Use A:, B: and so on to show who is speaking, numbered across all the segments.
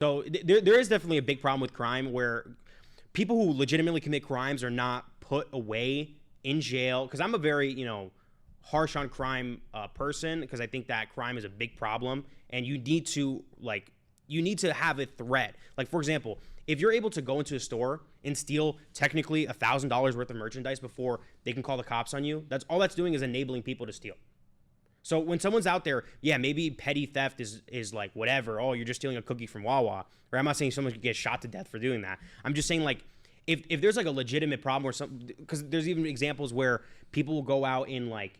A: So there is definitely a big problem with crime where people who legitimately commit crimes are not put away in jail. Because I'm a very, harsh on crime person, because I think that crime is a big problem, and you need to have a threat. Like, for example, if you're able to go into a store and steal technically $1,000 worth of merchandise before they can call the cops on you, that's doing is enabling people to steal. So when someone's out there, yeah, maybe petty theft is like whatever. Oh, you're just stealing a cookie from Wawa. Right? I'm not saying someone could get shot to death for doing that. I'm just saying, like, if there's like a legitimate problem or something, because there's even examples where people will go out in like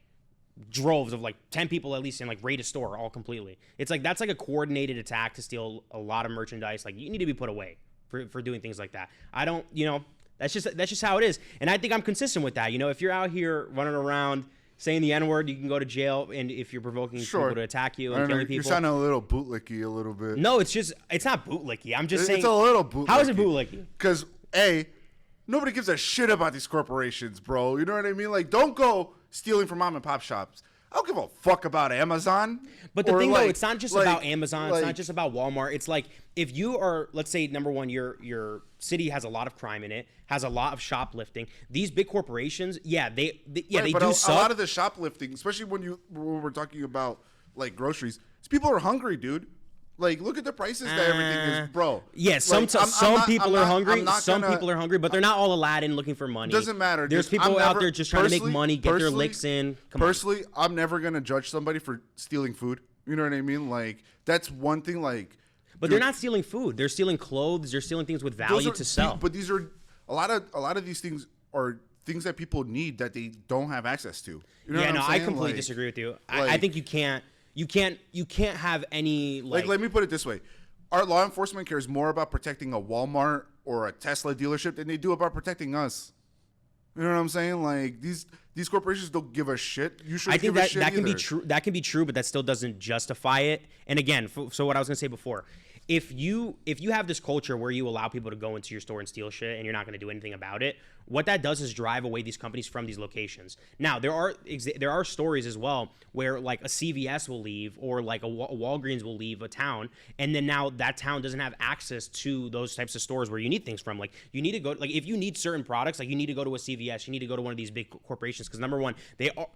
A: droves of like 10 people at least and like raid a store all completely. It's like that's like a coordinated attack to steal a lot of merchandise. Like, you need to be put away for doing things like that. I don't, that's just how it is. And I think I'm consistent with that. If you're out here running around saying the N-word, you can go to jail, and if you're provoking people to attack you and killing people.
B: You're sounding a little bootlicky a little bit.
A: No, it's not bootlicky. I'm just saying.
B: It's a little bootlicky.
A: How is it bootlicky?
B: Because, nobody gives a shit about these corporations, bro. You know what I mean? Like, don't go stealing from mom and pop shops. I don't give a fuck about Amazon.
A: But the thing, though, it's not just about Amazon. It's not just about Walmart. It's like, if you are, let's say, number one, your city has a lot of crime in it, has a lot of shoplifting. These big corporations, they do suck.
B: A lot of the shoplifting, especially when we're talking about like groceries, people are hungry, dude. Like, look at the prices that everything is, bro.
A: Yeah, some people are hungry. Some people are hungry, but they're not all Aladdin looking for money.
B: Doesn't matter.
A: There's people out there just trying to make money, get their licks in.
B: Personally, I'm never gonna judge somebody for stealing food. You know what I mean? Like, that's one thing. Like,
A: but they're not stealing food. They're stealing clothes. They're stealing things with value to sell.
B: But these are a lot of these things are things that people need that they don't have access to. You know what I'm saying?
A: I completely disagree with you. I think you can't. You can't have any like.
B: Let me put it this way: our law enforcement cares more about protecting a Walmart or a Tesla dealership than they do about protecting us. You know what I'm saying? Like, these corporations don't give a shit. You should. I think that
A: can be true. That can be true, but that still doesn't justify it. And again, so what I was gonna say before. If you have this culture where you allow people to go into your store and steal shit and you're not going to do anything about it, what that does is drive away these companies from these locations. Now, there are stories as well where like a CVS will leave or like a Walgreens will leave a town, and then now that town doesn't have access to those types of stores where you need things from. Like, you need to go, like, if you need certain products, like, you need to go to a CVS, you need to go to one of these big corporations, because number one, they are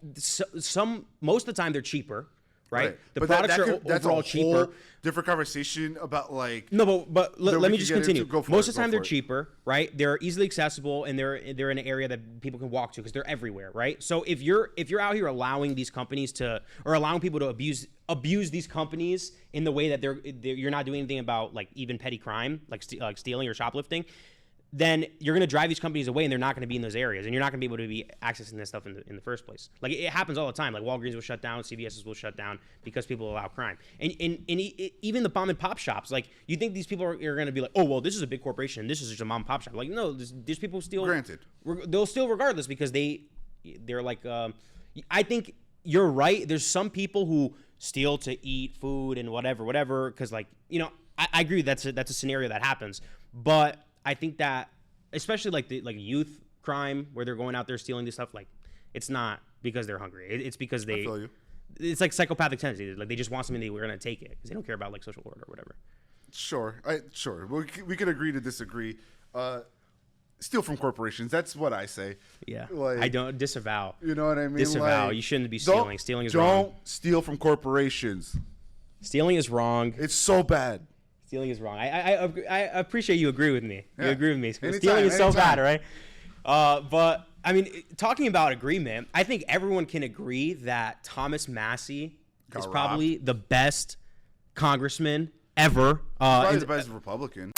A: most of the time they're cheaper. Right. The
B: but
A: products are
B: that's
A: overall
B: a
A: cheaper.
B: Whole different conversation about like.
A: No, but let me just continue. Most of the time they're cheaper, right? They're easily accessible, and they're in an area that people can walk to because they're everywhere, right? So if you're out here allowing these companies or allowing people to abuse these companies in the way that you're not doing anything about like even petty crime, like stealing or shoplifting, then you're going to drive these companies away, and they're not going to be in those areas, and you're not going to be able to be accessing this stuff in the first place. Like, it happens all the time. Like, Walgreens will shut down, CVS's will shut down because people allow crime. And even the mom and pop shops, like, you think these people are going to be like, oh, well, this is a big corporation, and this is just a mom and pop shop. Like, no, these people steal.
B: Granted.
A: They'll steal regardless because they're like, I think you're right. There's some people who steal to eat food and whatever, because, like, I agree that's a scenario that happens. But I think that, especially like youth crime where they're going out there stealing this stuff, like, it's not because they're hungry. It's because
B: I feel you.
A: It's like psychopathic tendencies. Like, they just want something, we're gonna take it because they don't care about like social order or whatever.
B: Sure. We could agree to disagree. Steal from corporations. That's what I say.
A: Yeah.
B: Like,
A: I don't disavow.
B: You know what I mean?
A: Disavow.
B: Like,
A: you shouldn't be stealing. Stealing is wrong.
B: Don't steal from corporations.
A: Stealing is wrong.
B: It's so bad.
A: Stealing is wrong. I appreciate you agree with me.
B: Yeah.
A: You agree with me.
B: Anytime,
A: Stealing is so bad, right? But I mean, talking about agreement, I think everyone can agree that Thomas Massey is probably the best congressman ever.
B: Probably the best Republican.